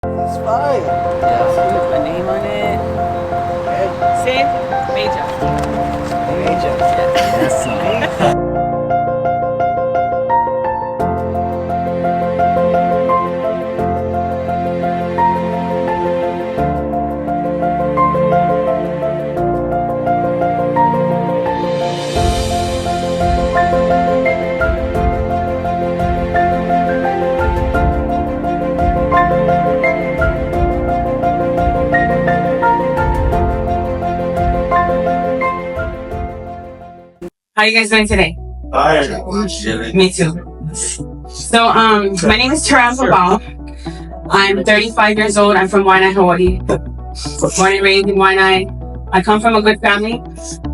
It's fine. Yeah, put my name on it. Okay. Say Mayjah. Major. Yes, sir. How are you guys doing today? Me too. So, my name is Terann Pavao. I'm 35 years old. I'm from Waianae, Hawaii. Born and raised in Waianae. I come from a good family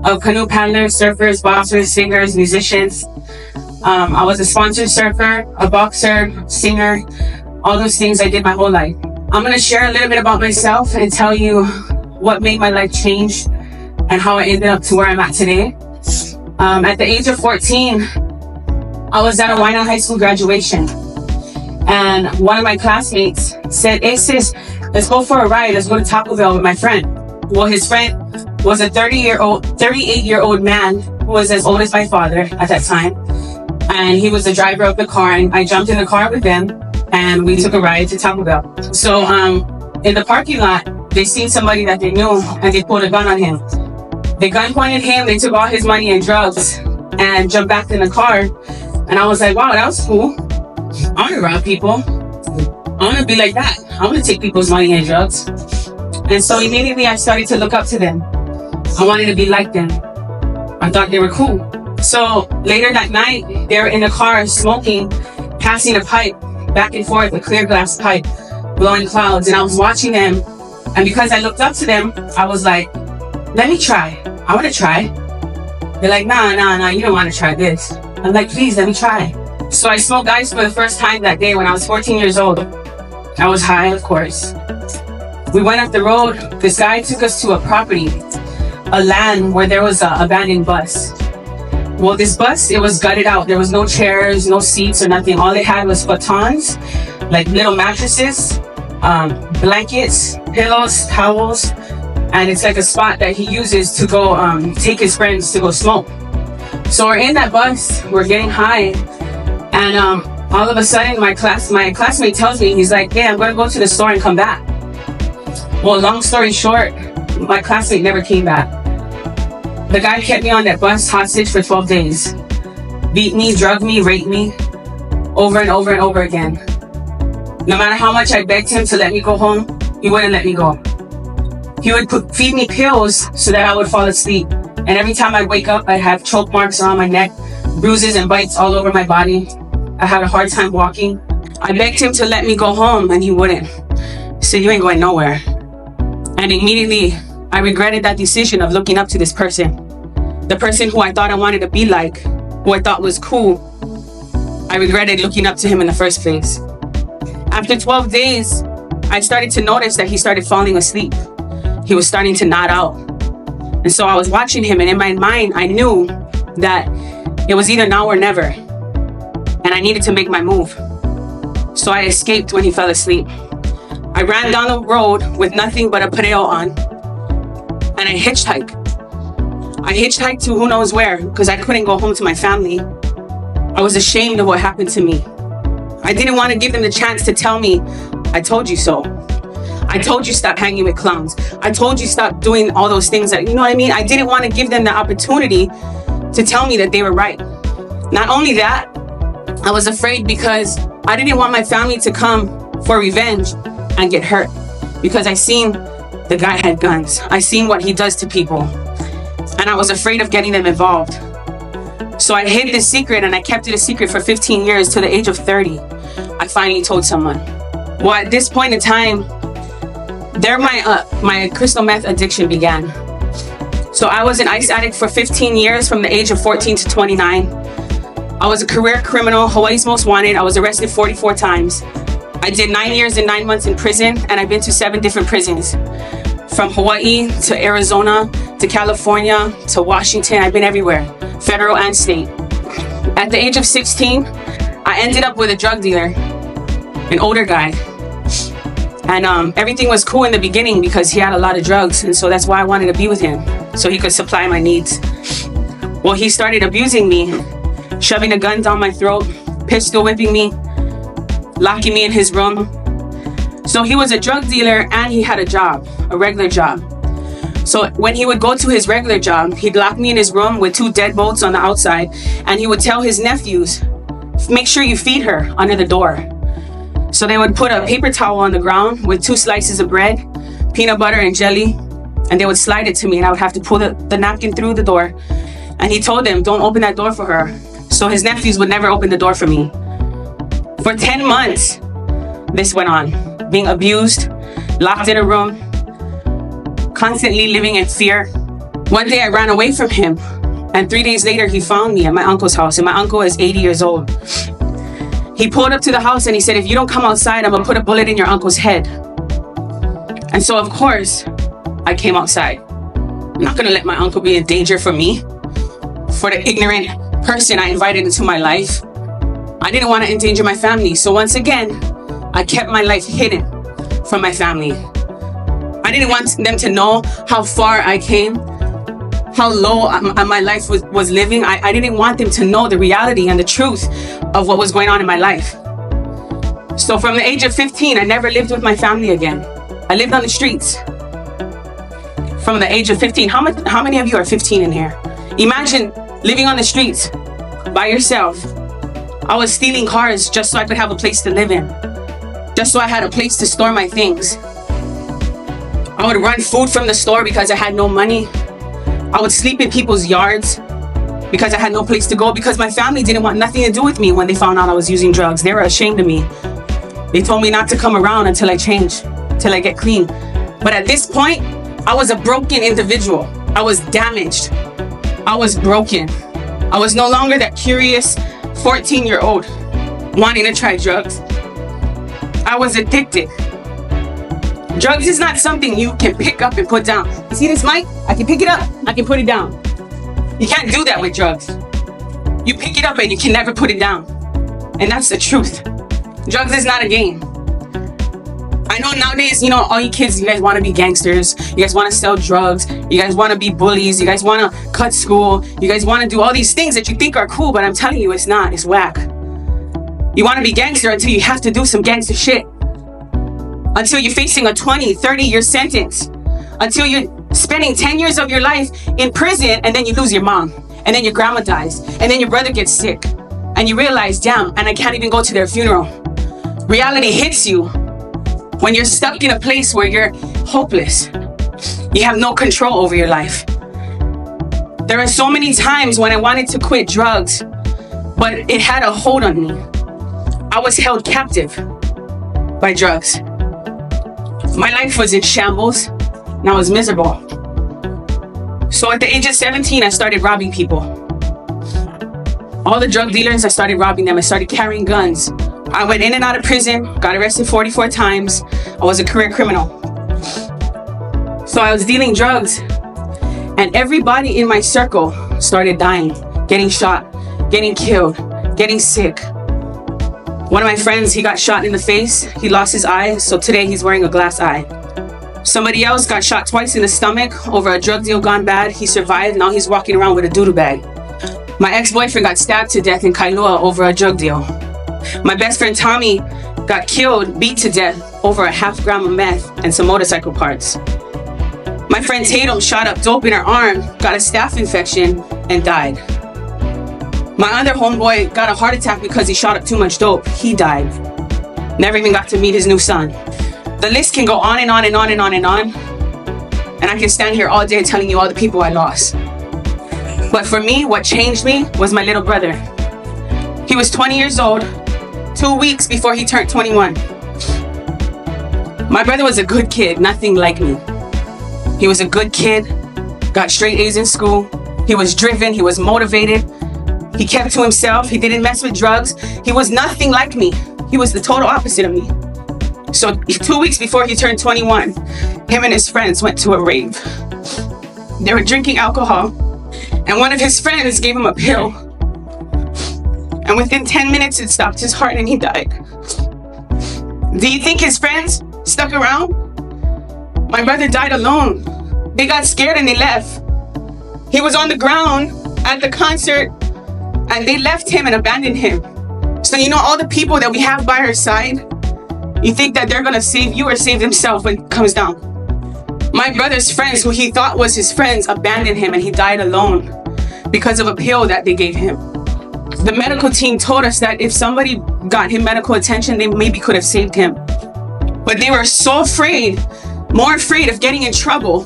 of canoe paddlers, surfers, boxers, singers, musicians. I was a sponsored surfer, a boxer, singer, all those things I did my whole life. I'm going to share a little bit about myself and tell you what made my life change and how I ended up to where I'm at today. At the age of 14, I was at a Kaimuki High School graduation, and one of my classmates said, "Hey sis, let's go for a ride. Let's go to Taco Bell with my friend." Well, his friend was a 38-year-old man who was as old as my father at that time, and he was the driver of the car. And I jumped in the car with them, and we took a ride to Taco Bell. So, in the parking lot, they seen somebody that they knew, and they pulled a gun on him. They gun pointed him, they took all his money and drugs and jumped back in the car. And I was like, wow, that was cool. I want to rob people. I want to be like that. I want to take people's money and drugs. And so immediately I started to look up to them. I wanted to be like them. I thought they were cool. So later that night, they were in the car smoking, passing a pipe back and forth, a clear glass pipe, blowing clouds. And I was watching them. And because I looked up to them, I was like, let me try. I want to try. They're like, nah, you don't want to try this. I'm like, please, let me try. So I smoked ice for the first time that day when I was 14 years old. I was high, of course. We went up the road. This guy took us to a property, a land where there was an abandoned bus. Well, this bus, it was gutted out. There was no chairs, no seats or nothing. All they had was batons, like little mattresses, blankets, pillows, towels. And it's like a spot that he uses to go take his friends to go smoke. So we're in that bus, we're getting high, and all of a sudden my classmate tells me, he's like, hey, I'm gonna go to the store and come back. Well, long story short, my classmate never came back. The guy kept me on that bus hostage for 12 days. Beat me, drugged me, raped me, over and over and over again. No matter how much I begged him to let me go home, he wouldn't let me go. He would feed me pills so that I would fall asleep. And every time I'd wake up, I'd have choke marks around my neck, bruises and bites all over my body. I had a hard time walking. I begged him to let me go home, and he wouldn't. He said, you ain't going nowhere. And immediately, I regretted that decision of looking up to this person. The person who I thought I wanted to be like, who I thought was cool. I regretted looking up to him in the first place. After 12 days, I started to notice that he started falling asleep. He was starting to nod out. And so I was watching him, and in my mind, I knew that it was either now or never. And I needed to make my move. So I escaped when he fell asleep. I ran down the road with nothing but a pareo on. And I hitchhiked. I hitchhiked to who knows where, because I couldn't go home to my family. I was ashamed of what happened to me. I didn't want to give them the chance to tell me, I told you so. I told you stop hanging with clowns. I told you stop doing all those things that, you know what I mean? I didn't want to give them the opportunity to tell me that they were right. Not only that, I was afraid because I didn't want my family to come for revenge and get hurt, because I seen the guy had guns. I seen what he does to people, and I was afraid of getting them involved. So I hid this secret, and I kept it a secret for 15 years to the age of 30. I finally told someone. Well, at this point in time, there my crystal meth addiction began. So I was an ice addict for 15 years from the age of 14 to 29. I was a career criminal, Hawaii's most wanted. I was arrested 44 times. I did 9 years and 9 months in prison, and I've been to 7 different prisons. From Hawaii to Arizona to California to Washington, I've been everywhere, federal and state. At the age of 16, I ended up with a drug dealer, an older guy. And everything was cool in the beginning because he had a lot of drugs. And so that's why I wanted to be with him, so he could supply my needs. Well, he started abusing me, shoving a gun down my throat, pistol whipping me, locking me in his room. So he was a drug dealer and he had a job, a regular job. So when he would go to his regular job, he'd lock me in his room with 2 deadbolts on the outside, and he would tell his nephews, make sure you feed her under the door. So they would put a paper towel on the ground with 2 slices of bread, peanut butter and jelly, and they would slide it to me, and I would have to pull the napkin through the door. And he told them, don't open that door for her. So his nephews would never open the door for me. For 10 months, this went on, being abused, locked in a room, constantly living in fear. One day I ran away from him, and 3 days later he found me at my uncle's house, and my uncle is 80 years old. He pulled up to the house and he said, if you don't come outside, I'm gonna put a bullet in your uncle's head. And so of course, I came outside. I'm not gonna let my uncle be in danger for me, for the ignorant person I invited into my life. I didn't want to endanger my family. So once again, I kept my life hidden from my family. I didn't want them to know how far I came, how low my life was living. I didn't want them to know the reality and the truth of what was going on in my life. So from the age of 15, I never lived with my family again. I lived on the streets. From the age of 15, how many of you are 15 in here? Imagine living on the streets by yourself. I was stealing cars just so I could have a place to live in, just so I had a place to store my things. I would run food from the store because I had no money. I would sleep in people's yards because I had no place to go, because my family didn't want nothing to do with me when they found out I was using drugs. They were ashamed of me. They told me not to come around until I change, till I get clean. But at this point, I was a broken individual. I was damaged. I was broken. I was no longer that curious 14-year-old wanting to try drugs. I was addicted. Drugs is not something you can pick up and put down. You see this mic? I can pick it up, I can put it down. You can't do that with drugs. You pick it up and you can never put it down. And that's the truth. Drugs is not a game. I know nowadays, all you kids, you guys want to be gangsters. You guys want to sell drugs. You guys want to be bullies. You guys want to cut school. You guys want to do all these things that you think are cool, but I'm telling you, it's not. It's whack. You want to be gangster until you have to do some gangster shit. Until you're facing a 20, 30-year sentence. Until you're spending 10 years of your life in prison, and then you lose your mom. And then your grandma dies. And then your brother gets sick. And you realize, damn, and I can't even go to their funeral. Reality hits you when you're stuck in a place where you're hopeless. You have no control over your life. There are so many times when I wanted to quit drugs, but it had a hold on me. I was held captive by drugs. My life was in shambles, and I was miserable. So at the age of 17, I started robbing people. All the drug dealers, I started robbing them. I started carrying guns. I went in and out of prison, got arrested 44 times. I was a career criminal. So I was dealing drugs, and everybody in my circle started dying, getting shot, getting killed, getting sick. One of my friends, he got shot in the face. He lost his eye, so today he's wearing a glass eye. Somebody else got shot twice in the stomach over a drug deal gone bad. He survived. Now he's walking around with a doodle bag. My ex-boyfriend got stabbed to death in Kailua over a drug deal. My best friend Tommy got killed, beat to death over a half gram of meth and some motorcycle parts. My friend Tatum shot up dope in her arm, got a staph infection, and died. My other homeboy got a heart attack because he shot up too much dope. He died. Never even got to meet his new son. The list can go on and on and on and on and on. And I can stand here all day telling you all the people I lost. But for me, what changed me was my little brother. He was 20 years old, 2 weeks before he turned 21. My brother was a good kid, nothing like me. He was a good kid, got straight A's in school. He was driven, he was motivated. He kept to himself, he didn't mess with drugs. He was nothing like me. He was the total opposite of me. So 2 weeks before he turned 21, him and his friends went to a rave. They were drinking alcohol, and one of his friends gave him a pill. And within 10 minutes, it stopped his heart and he died. Do you think his friends stuck around. My brother died alone. They got scared and they left. He was on the ground at the concert and they left him and abandoned him. So you know all the people that we have by our side, you think that they're gonna save you or save themselves when it comes down. My brother's friends, who he thought was his friends, abandoned him and he died alone because of a pill that they gave him. The medical team told us that if somebody got him medical attention, they maybe could have saved him. But they were so afraid, more afraid of getting in trouble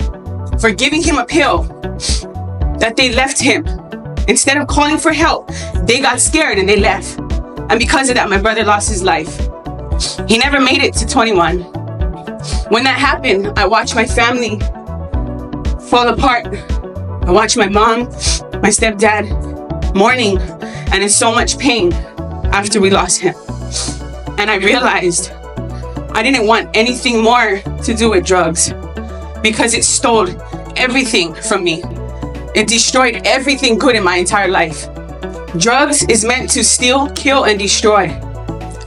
for giving him a pill, that they left him. Instead of calling for help, they got scared and they left. And because of that, my brother lost his life. He never made it to 21. When that happened, I watched my family fall apart. I watched my mom, my stepdad mourning and in so much pain after we lost him. And I realized I didn't want anything more to do with drugs because it stole everything from me. It destroyed everything good in my entire life. Drugs is meant to steal, kill, and destroy.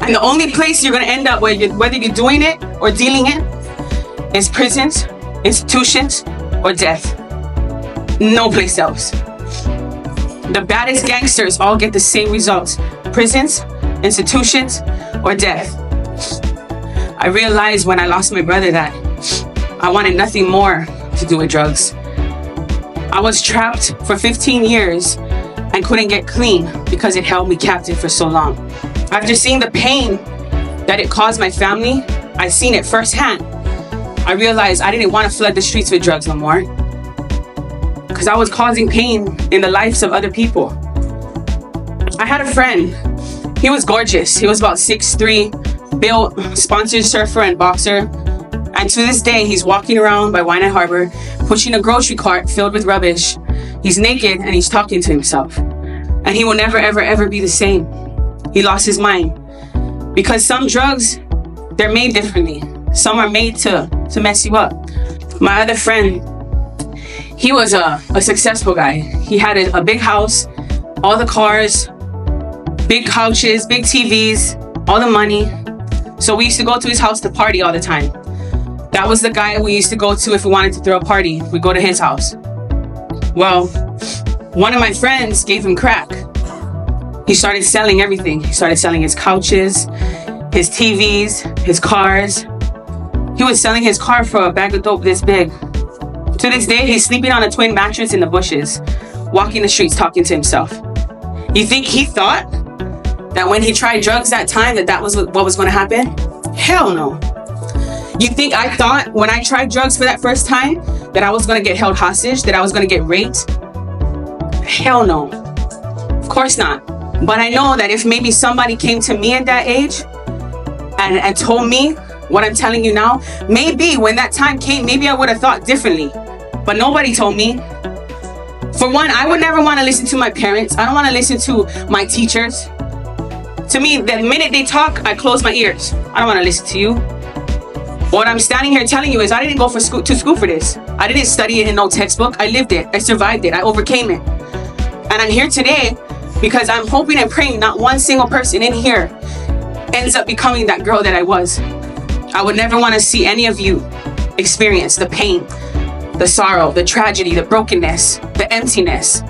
And the only place you're gonna end up, whether you're doing it or dealing it, is prisons, institutions, or death. No place else. The baddest gangsters all get the same results: prisons, institutions, or death. I realized when I lost my brother that I wanted nothing more to do with drugs. I was trapped for 15 years and couldn't get clean because it held me captive for so long. After seeing the pain that it caused my family, I seen it firsthand. I realized I didn't want to flood the streets with drugs no more because I was causing pain in the lives of other people. I had a friend. He was gorgeous. He was about 6'3", built, sponsored surfer and boxer. And to this day, he's walking around by Waianae Harbor, pushing a grocery cart filled with rubbish. He's naked and he's talking to himself. And he will never, ever, ever be the same. He lost his mind. Because some drugs, they're made differently. Some are made to mess you up. My other friend, he was a successful guy. He had a big house, all the cars, big couches, big TVs, all the money. So we used to go to his house to party all the time. That was the guy we used to go to if we wanted to throw a party. We'd go to his house. Well, one of my friends gave him crack. He started selling everything. He started selling his couches, his TVs, his cars. He was selling his car for a bag of dope this big. To this day, he's sleeping on a twin mattress in the bushes, walking the streets talking to himself. You think he thought that when he tried drugs that time that was what was going to happen? Hell no. You think I thought when I tried drugs for that first time that I was going to get held hostage, that I was going to get raped? Hell no. Of course not. But I know that if maybe somebody came to me at that age and told me what I'm telling you now, maybe when that time came, maybe I would have thought differently. But nobody told me. For one, I would never want to listen to my parents. I don't want to listen to my teachers. To me, the minute they talk, I close my ears. I don't want to listen to you. What I'm standing here telling you is I didn't go to school for this. I didn't study it in no textbook. I lived it. I survived it. I overcame it. And I'm here today because I'm hoping and praying not one single person in here ends up becoming that girl that I was. I would never want to see any of you experience the pain, the sorrow, the tragedy, the brokenness, the emptiness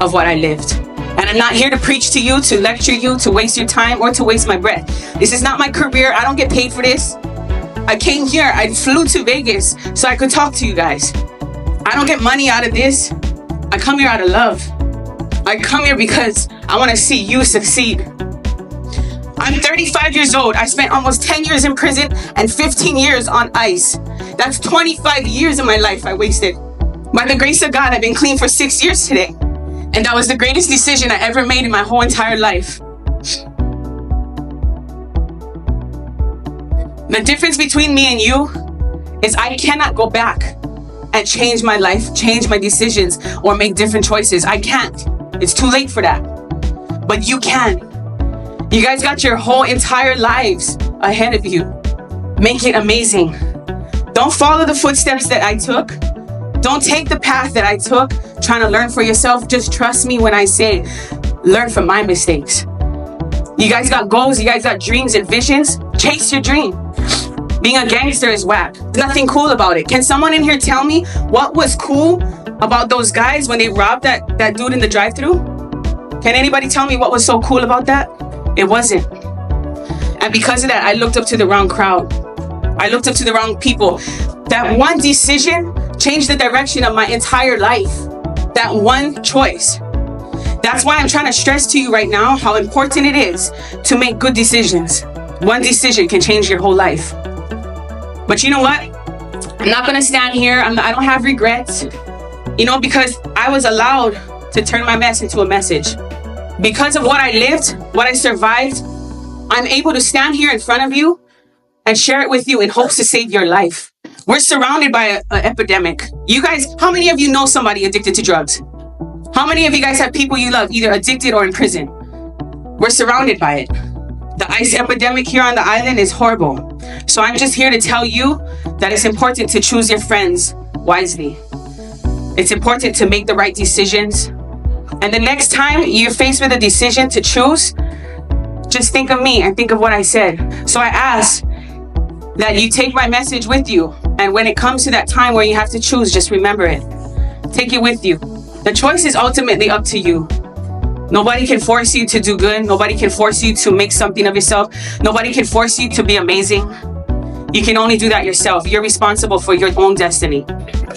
of what I lived. And I'm not here to preach to you, to lecture you, to waste your time, or to waste my breath. This is not my career. I don't get paid for this. I came here, I flew to Vegas so I could talk to you guys. I don't get money out of this. I come here out of love. I come here because I want to see you succeed. I'm 35 years old. I spent almost 10 years in prison and 15 years on ice. That's 25 years of my life I wasted. By the grace of God, I've been clean for 6 years today. And that was the greatest decision I ever made in my whole entire life. The difference between me and you is I cannot go back and change my life, change my decisions, or make different choices. I can't. It's too late for that. But you can. You guys got your whole entire lives ahead of you. Make it amazing. Don't follow the footsteps that I took. Don't take the path that I took trying to learn for yourself. Just trust me when I say, learn from my mistakes. You guys got goals, you guys got dreams and visions. Chase your dream. Being a gangster is whack. There's nothing cool about it. Can someone in here tell me what was cool about those guys when they robbed that dude in the drive-thru? Can anybody tell me what was so cool about that? It wasn't. And because of that, I looked up to the wrong crowd. I looked up to the wrong people. That one decision changed the direction of my entire life. That one choice. That's why I'm trying to stress to you right now how important it is to make good decisions. One decision can change your whole life. But you know what? I'm not gonna stand here. I don't have regrets. You know, because I was allowed to turn my mess into a message. Because of what I lived, what I survived, I'm able to stand here in front of you and share it with you in hopes to save your life. We're surrounded by an epidemic. You guys, how many of you know somebody addicted to drugs? How many of you guys have people you love either addicted or in prison? We're surrounded by it. The ICE epidemic here on the island is horrible. So I'm just here to tell you that it's important to choose your friends wisely. It's important to make the right decisions. And the next time you're faced with a decision to choose, just think of me and think of what I said. So I ask that you take my message with you. And when it comes to that time where you have to choose, just remember it. Take it with you. The choice is ultimately up to you. Nobody can force you to do good. Nobody can force you to make something of yourself. Nobody can force you to be amazing. You can only do that yourself. You're responsible for your own destiny.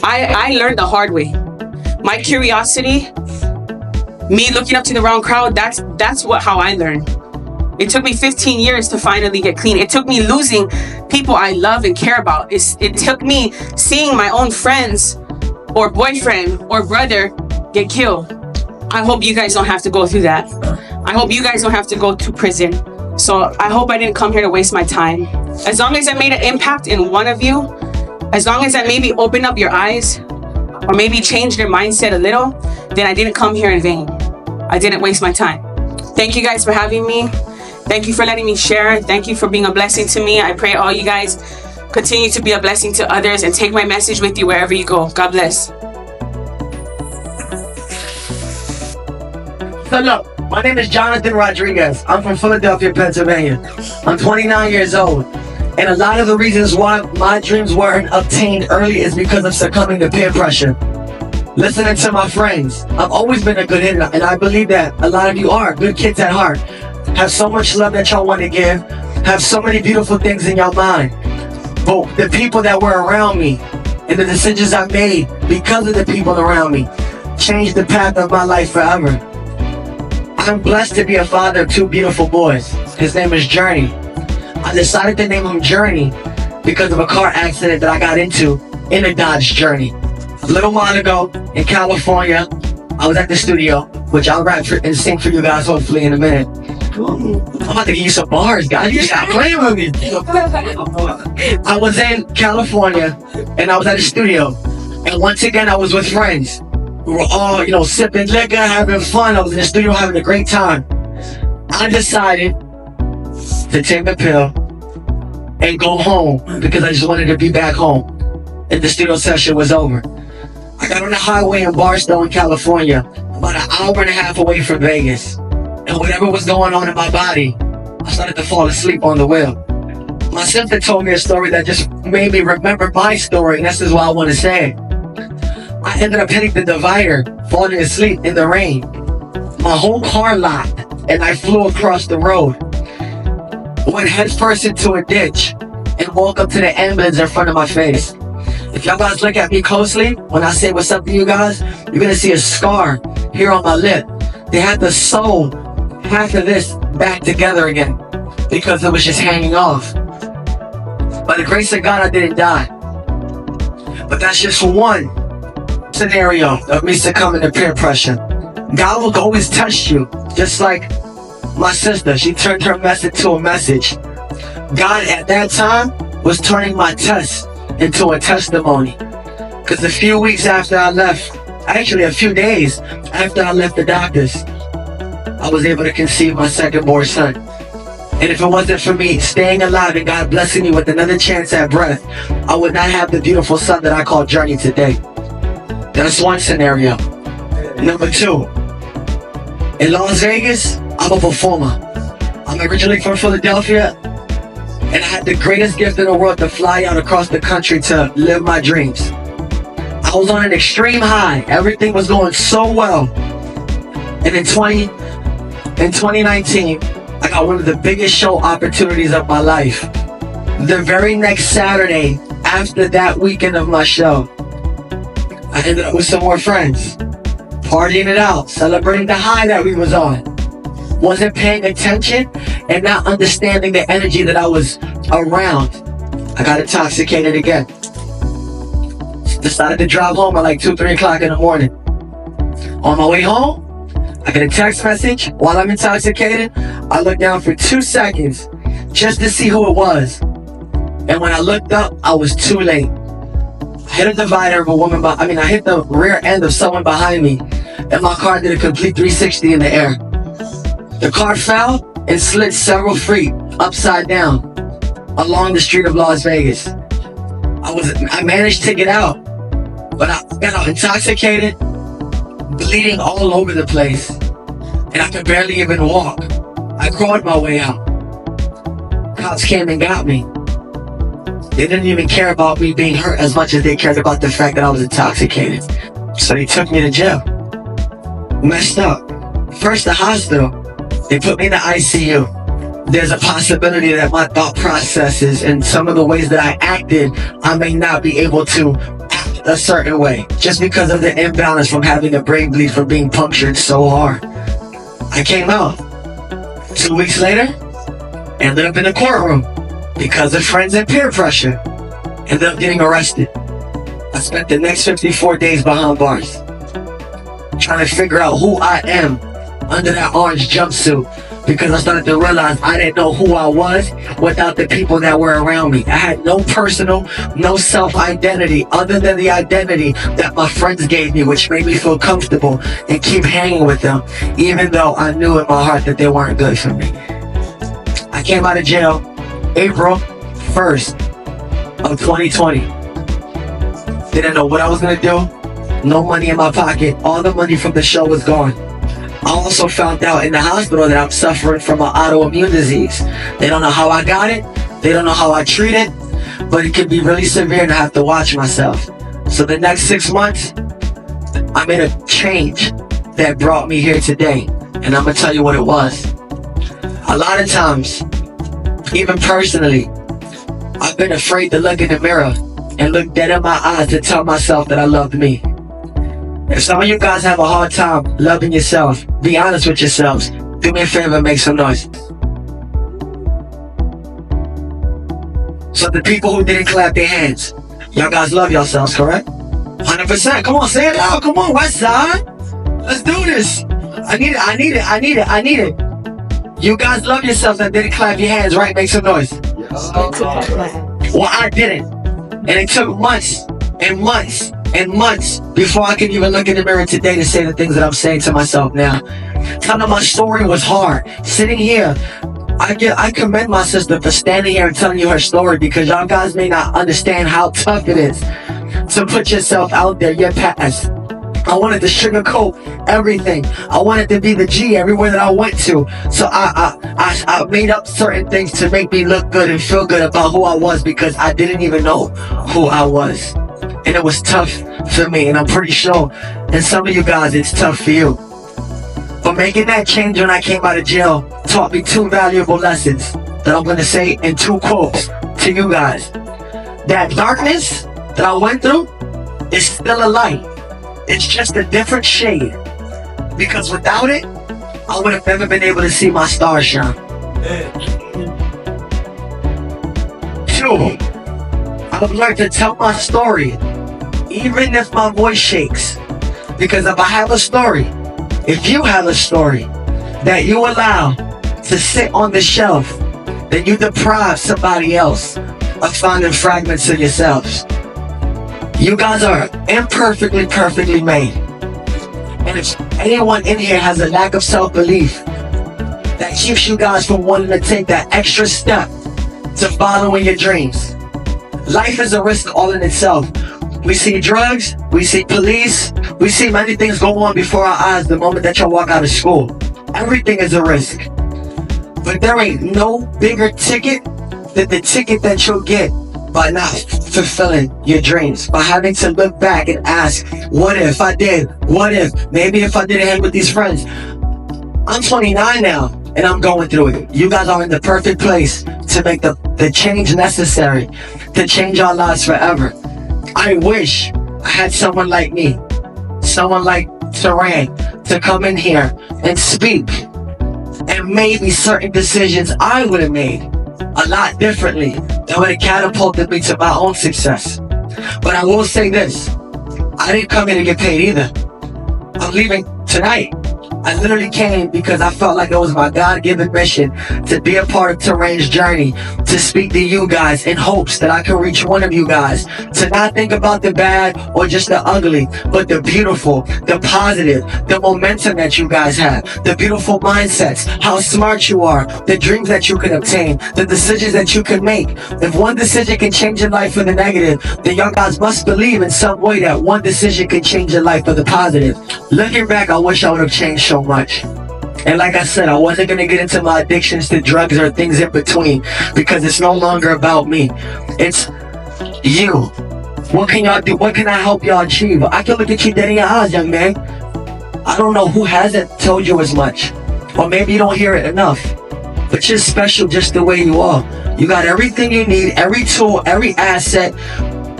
I learned the hard way. My curiosity, me looking up to the wrong crowd, that's how I learned. It took me 15 years to finally get clean. It took me losing people I love and care about. It took me seeing my own friends or boyfriend or brother get killed. I hope you guys don't have to go through that. I hope you guys don't have to go to prison. So I hope I didn't come here to waste my time. As long as I made an impact in one of you, as long as I maybe opened up your eyes or maybe changed your mindset a little, then I didn't come here in vain. I didn't waste my time. Thank you guys for having me. Thank you for letting me share. Thank you for being a blessing to me. I pray all you guys continue to be a blessing to others and take my message with you wherever you go. God bless. So look, my name is Jonathan Rodriguez. I'm from Philadelphia, Pennsylvania. I'm 29 years old. And a lot of the reasons why my dreams weren't obtained early is because of succumbing to peer pressure. Listening to my friends. I've always been a good hitter, and I believe that a lot of you are good kids at heart. Have so much love that y'all want to give. Have so many beautiful things in your mind. But the people that were around me and the decisions I made because of the people around me changed the path of my life forever. I'm blessed to be a father of two beautiful boys. His name is Journey. I decided to name him Journey because of a car accident that I got into in a Dodge Journey. A little while ago in California, I was at the studio, which I'll rap and sing for you guys hopefully in a minute. I'm about to give you some bars, guys. You stop playing with me. I was in California and I was at the studio. And once again, I was with friends. We were all, sipping liquor, having fun. I was in the studio having a great time. I decided to take the pill and go home because I just wanted to be back home. And the studio session was over. I got on the highway in Barstow, in California, about an hour and a half away from Vegas. And whatever was going on in my body, I started to fall asleep on the wheel. My sister told me a story that just made me remember my story, and this is what I want to say. I ended up hitting the divider, falling asleep in the rain. My whole car locked, and I flew across the road. Went headfirst into a ditch, and woke up to the ambulance in front of my face. If y'all guys look at me closely, when I say what's up to you guys, you're gonna see a scar here on my lip. They had to sew half of this back together again, because it was just hanging off. By the grace of God, I didn't die. But that's just one scenario of me succumbing to peer pressure. God will always test you, just like my sister. She turned her mess into a message. God at that time was turning my test into a testimony. Because a few weeks after I left, actually a few days after I left the doctors, I was able to conceive my second born son. And if it wasn't for me staying alive and God blessing me with another chance at breath, I would not have the beautiful son that I call Journey today. That's one scenario. Number two, in Las Vegas, I'm a performer. I'm originally from Philadelphia, And I had the greatest gift in the world to fly out across the country to live my dreams. I was on an extreme high. Everything was going so well. And in 2019, I got one of the biggest show opportunities of my life. The very next Saturday, after that weekend of my show, I ended up with some more friends, partying it out, celebrating the high that we was on. Wasn't paying attention and not understanding the energy that I was around. I got intoxicated again. Decided to drive home at like 2, 3 o'clock in the morning. On my way home, I get a text message while I'm intoxicated. I look down for 2 seconds just to see who it was. And when I looked up, I was too late. I hit a divider of a woman, I hit the rear end of someone behind me, and my car did a complete 360 in the air. The car fell and slid several feet upside down along the street of Las Vegas. I managed to get out, but I got out intoxicated, bleeding all over the place, and I could barely even walk. I crawled my way out. Cops came and got me. They didn't even care about me being hurt as much as they cared about the fact that I was intoxicated. So they took me to jail. Messed up. First the hospital. They put me in the ICU. There's a possibility that my thought processes and some of the ways that I acted, I may not be able to act a certain way just because of the imbalance from having a brain bleed from being punctured so hard. I came out. 2 weeks later, ended up in the courtroom because of friends and peer pressure. Ended up getting arrested. I spent the next 54 days behind bars trying to figure out who I am under that orange jumpsuit, because I started to realize I didn't know who I was without the people that were around me. I had no personal, no self-identity other than the identity that my friends gave me, which made me feel comfortable and keep hanging with them, even though I knew in my heart that they weren't good for me. I came out of jail April 1st of 2020. Didn't know what I was gonna do. No money in my pocket. All the money from the show was gone. I also found out in the hospital that I'm suffering from an autoimmune disease. They don't know how I got it. They don't know how I treat it, but it can be really severe and I have to watch myself. So the next 6 months, I made a change that brought me here today. And I'm gonna tell you what it was. A lot of times, even personally, I've been afraid to look in the mirror and look dead in my eyes to tell myself that I loved me. If some of you guys have a hard time loving yourself, be honest with yourselves. Do me a favor and make some noise. So the people who didn't clap their hands, y'all guys love yourselves, correct? 100%. Come on, say it out. Come on, West Side. Let's do this. I need it. You guys love yourselves that didn't clap your hands, right? Make some noise. Well, I didn't. And it took months and months and months before I could even look in the mirror today to say the things that I'm saying to myself now. Telling my story was hard. Sitting here, I commend my sister for standing here and telling you her story, because y'all guys may not understand how tough it is to put yourself out there, your past. I wanted to sugarcoat everything. I wanted to be the G everywhere that I went to. So I made up certain things to make me look good and feel good about who I was, because I didn't even know who I was. And it was tough for me, and I'm pretty sure, and some of you guys, it's tough for you. But making that change when I came out of jail taught me 2 valuable lessons that I'm gonna say in 2 quotes to you guys. That darkness that I went through is still a light. It's just a different shade. Because without it, I would have never been able to see my stars shine. 2, I've learned to tell my story, even if my voice shakes. Because if I have a story, if you have a story that you allow to sit on the shelf, then you deprive somebody else of finding fragments of yourselves. You guys are imperfectly, perfectly made. And if anyone in here has a lack of self-belief that keeps you guys from wanting to take that extra step to following your dreams, life is a risk all in itself. We see drugs, we see police, we see many things go on before our eyes the moment that you walk out of school. Everything is a risk. But there ain't no bigger ticket that the ticket that you'll get by not fulfilling your dreams, by having to look back and ask, what if I did? What if? Maybe if I didn't hang with these friends. I'm 29 now, and I'm going through it. You guys are in the perfect place to make the change necessary to change our lives forever. I wish I had someone like me, someone like Terann, to come in here and speak, and maybe certain decisions I would have made a lot differently that would have catapulted me to my own success. But I will say this, I didn't come here to get paid either. I'm leaving tonight. I literally came because I felt like it was my God-given mission to be a part of Terann's journey, to speak to you guys in hopes that I can reach one of you guys, to not think about the bad or just the ugly, but the beautiful, the positive, the momentum that you guys have, the beautiful mindsets, how smart you are, the dreams that you can obtain, the decisions that you can make. If one decision can change your life for the negative, then y'all guys must believe in some way that one decision can change your life for the positive. Looking back, I wish I would have changed so much. And like I said, I wasn't going to get into my addictions to drugs or things in between, because it's no longer about me. It's you. What can y'all do? What can I help y'all achieve? I can look at you dead in your eyes, young man. I don't know who hasn't told you as much, or maybe you don't hear it enough, but you're special just the way you are. You got everything you need, every tool, every asset,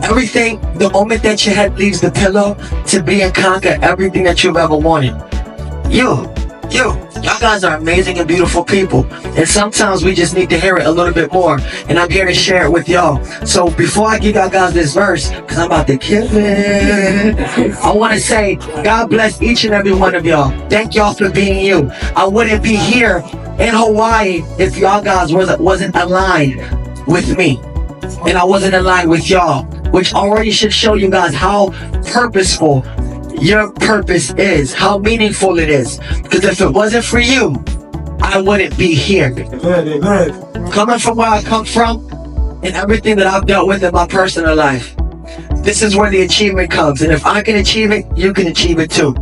everything, the moment that your head leaves the pillow, to be and conquer everything that you've ever wanted. Y'all guys are amazing and beautiful people, and sometimes we just need to hear it a little bit more, and I'm here to share it with y'all. So before I give y'all guys this verse, because I'm about to kill it, I want to say God bless each and every one of y'all. Thank y'all for being you. I wouldn't be here in Hawaii if y'all guys wasn't aligned with me, and I wasn't aligned with y'all, which already should show you guys how purposeful your purpose is, how meaningful it is. Because if it wasn't for you, I wouldn't be here. Coming from where I come from and everything that I've dealt with in my personal life, this is where the achievement comes. And if I can achieve it, you can achieve it too.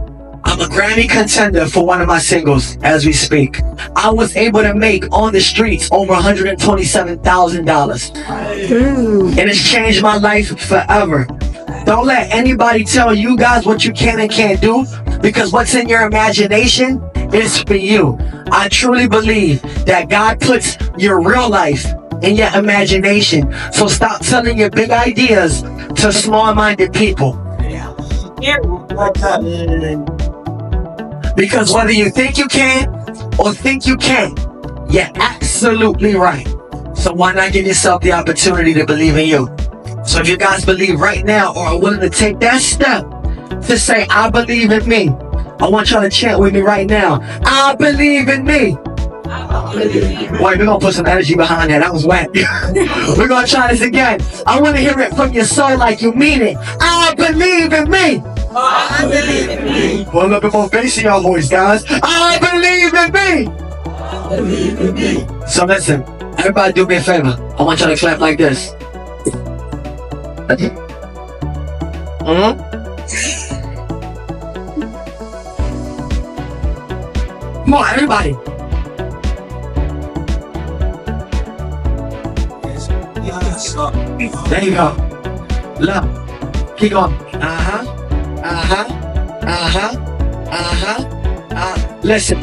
I'm a Grammy contender for one of my singles as we speak. I was able to make on the streets over $127,000. And it's changed my life forever. Don't let anybody tell you guys what you can and can't do, because what's in your imagination is for you. I truly believe that God puts your real life in your imagination. So stop telling your big ideas to small-minded people. Because whether you think you can or think you can't, you're absolutely right. So why not give yourself the opportunity to believe in you? So if you guys believe right now, or are willing to take that step to say, I believe in me, I want y'all to chant with me right now. I believe in me. Wait, we're going to put some energy behind that. That was whack. We're going to try this again. I want to hear it from your soul like you mean it. I believe in me. I believe in me. Put a little bit more bass in your voice, guys. I believe in me. I believe in me. So listen, everybody do me a favor. I want y'all to clap like this. Come on, everybody. There you go. Look. Keep going. Listen.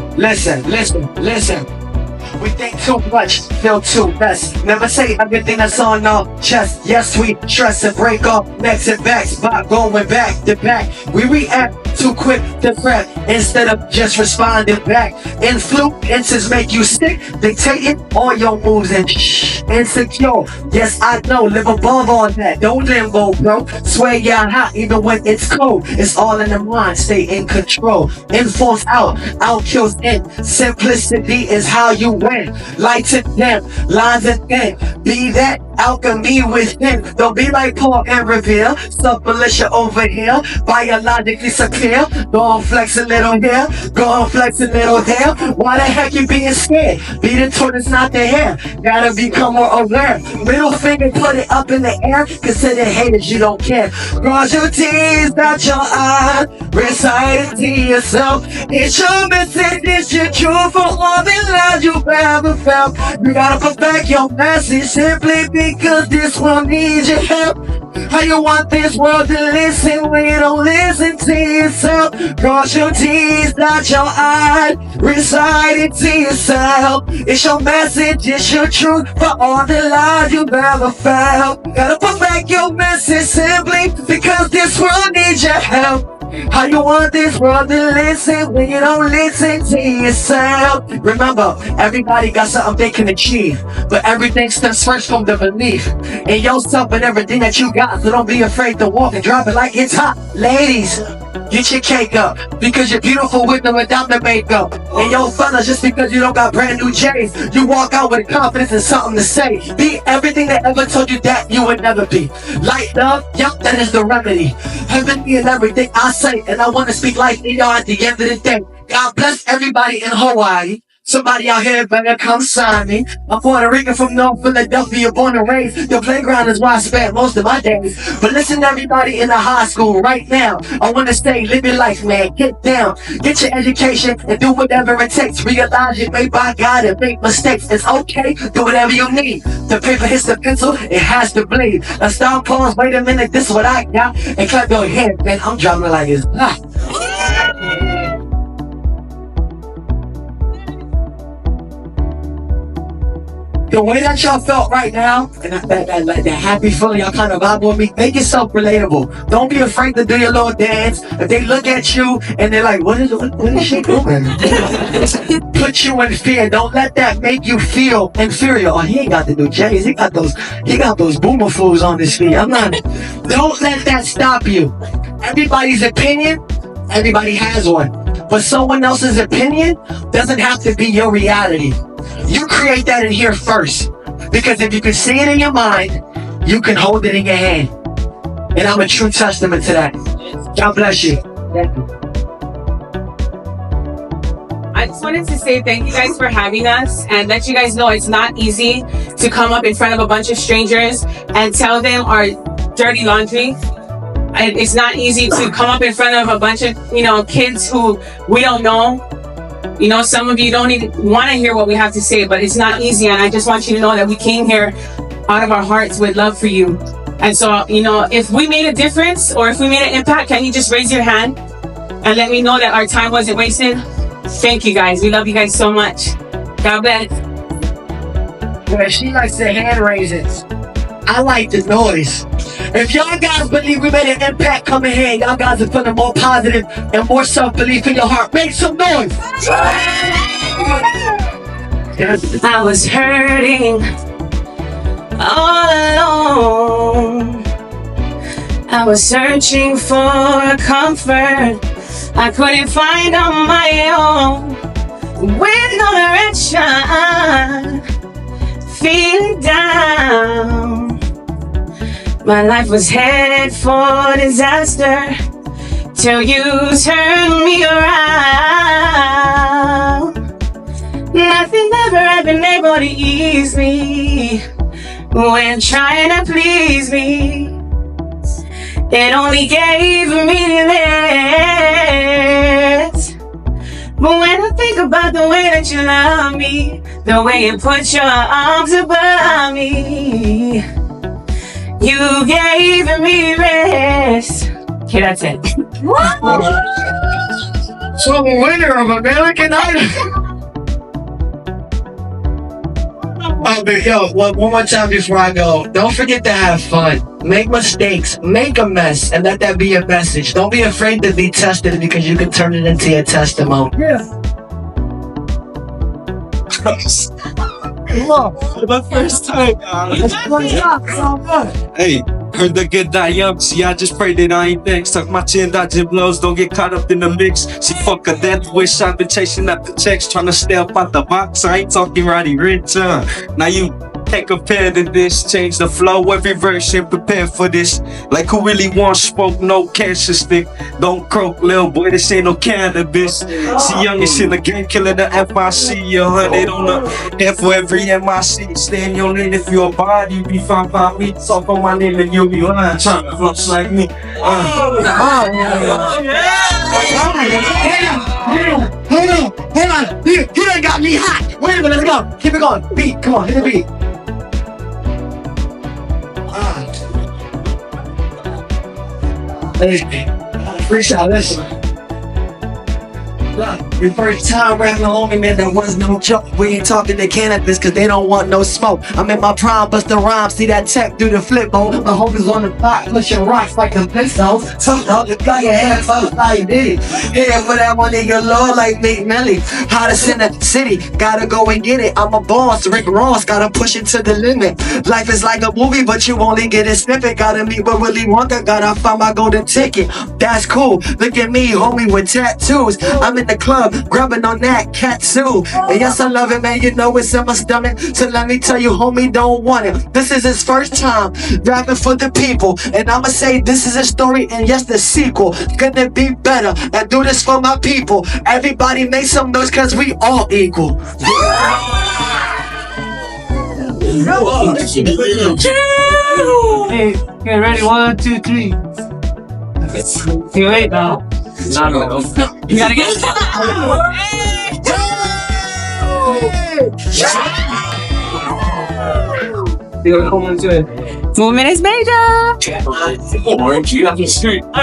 We think too much, feel too less. Never say everything that's on our chest. Yes, we stress and break off necks and backs by going back to back. We react too quick to prep instead of just responding back. Influences make you sick, dictating all your moves and insecure. Yes, I know, live above all that. Don't limbo, bro. Swear you're hot even when it's cold. It's all in the mind, stay in control. Influence out kills in. Simplicity is how you win. Light to them, lines and thin. Be that alchemy within. Don't be like Paul and Revere. Sub-militia over here, biologically secure. Go on, flex a little here, go on, flex a little there. Why the heck you being scared? Be the tortoise, not the hare. Gotta become more aware. Middle finger, put it up in the air. Consider haters, you don't care. Cross your T's, dot your I's. Recite it to yourself. It's your message, it's your truth for all the lies you've ever felt. You gotta perfect your message simply because this world needs your help. How you want this world to listen when you don't listen to yourself? Cross your T's, dot your I's. Recite it to yourself. It's your message, it's your truth for all the lies you've ever felt. Gotta perfect your message simply because this world needs your help. How you want this world to listen when you don't listen to yourself? Remember, everybody got something they can achieve, but everything stems first from the belief in yourself and everything that you got. So don't be afraid to walk and drop it like it's hot. Ladies, get your cake up because you're beautiful with or without the makeup. And yo, fellas, just because you don't got brand new J's, you walk out with confidence and something to say. Be everything that ever told you that you would never be. Light love, yup, that is the remedy. Heavenly in everything I say, and I want to speak life in y'all at the end of the day. God bless everybody in Hawaii. Somebody out here better come sign me. I'm Puerto Rican from North Philadelphia, born and raised. The playground is where I spent most of my days. But listen to everybody in the high school right now. I want to say, live your life, man. Get down. Get your education and do whatever it takes. Realize you're made by God and make mistakes. It's okay. Do whatever you need. The paper hits the pencil, it has to bleed. Now stop, pause, wait a minute, this is what I got. And clap your hands, man. I'm drumming like it's hot. The way that y'all felt right now, and that happy feeling y'all kind of vibe with me, make yourself relatable. Don't be afraid to do your little dance. If they look at you and they're like, what is she doing? Put you in fear. Don't let that make you feel inferior. Oh, he ain't got the new J's. He got those boomer fools on his feet. Don't let that stop you. Everybody's opinion, everybody has one. But someone else's opinion doesn't have to be your reality. You create that in here first. Because if you can see it in your mind, you can hold it in your hand. And I'm a true testament to that. God bless you. Thank you. I just wanted to say thank you guys for having us and let you guys know it's not easy to come up in front of a bunch of strangers and tell them our dirty laundry. And it's not easy to come up in front of a bunch of, kids who we don't know. Some of you don't even want to hear what we have to say, but it's not easy. And I just want you to know that we came here out of our hearts with love for you. And so, if we made a difference or if we made an impact, can you just raise your hand and let me know that our time wasn't wasted? Thank you guys. We love you guys so much. God bless. Well, she likes the hand raises. I like the noise. If y'all guys believe we made an impact coming here, y'all guys are feeling more positive and more self-belief in your heart, make some noise. I was hurting all alone. I was searching for comfort I couldn't find on my own. With no direction, feeling down. My life was headed for disaster till you turned me around. Nothing ever had been able to ease me when trying to please me. It only gave me this. But when I think about the way that you love me, the way you put your arms above me, you gave me rest. Okay, that's it. So I'm a winner of American Idol. One more time before I go. Don't forget to have fun. Make mistakes. Make a mess. And let that be your message. Don't be afraid to be tested because you can turn it into your testimony. Yeah. For the first time. Hey, heard the good die young. See, I just pray that I ain't next. Tuck my chin, dodging blows, don't get caught up in the mix. See, fuck a death wish. I've been chasing after checks, trying to stay up out the box. I ain't talking Roddy Rich. Now you Can't compare to this. Change the flow, every verse and prepare for this. Like who really wants smoke, no cancer stick. Don't croak, little boy, this ain't no cannabis. See youngest in the game, killing the FIC. 100 on the head for every MIC. Stay in your lane if you're a body, be fine by me. Talk on my name and you'll be lying. Trying to floss like me. Hold on. He done got me hot. Wait a minute, let's go. Keep it going. Beat, come on, hit the beat. Freestyle, listen. Look, your first time rapping along me, man, that was no joke. We ain't talking to cannabis, cause they don't want no smoke. I'm in my prime, bust the rhyme, see that tech do the flip mode. My homies on the block, pushing rocks like the Flintstones. Tough up, the guy your head, fuck how you did it. Here for that one nigga, Lord, like Meek Melly. Hottest in the city, gotta go and get it. I'm a boss, Rick Ross, gotta push it to the limit. Life is like a movie, but you only get a snippet. Gotta meet with Willy Wonka, gotta find my golden ticket. That's cool, look at me, homie, with tattoos. I'm in the club, grabbing on that cat too. And yes, I love it, man, you know it's in my stomach. So let me tell you, homie, don't want it. This is his first time rapping for the people. And I'ma say this is a story, and yes, the sequel gonna be better. And do this for my people. Everybody make some noise, cause we all equal. Hey, get ready, 1, 2, 3. Too late now. No. You gotta get Movement Is Mayjah.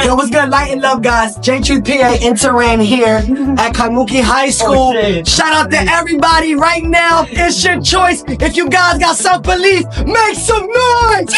Yo, what's good, light and love, guys? J3PA and Terann here at Kaimuki High School. Shout out to everybody right now. It's your choice. If you guys got self-belief, make some noise!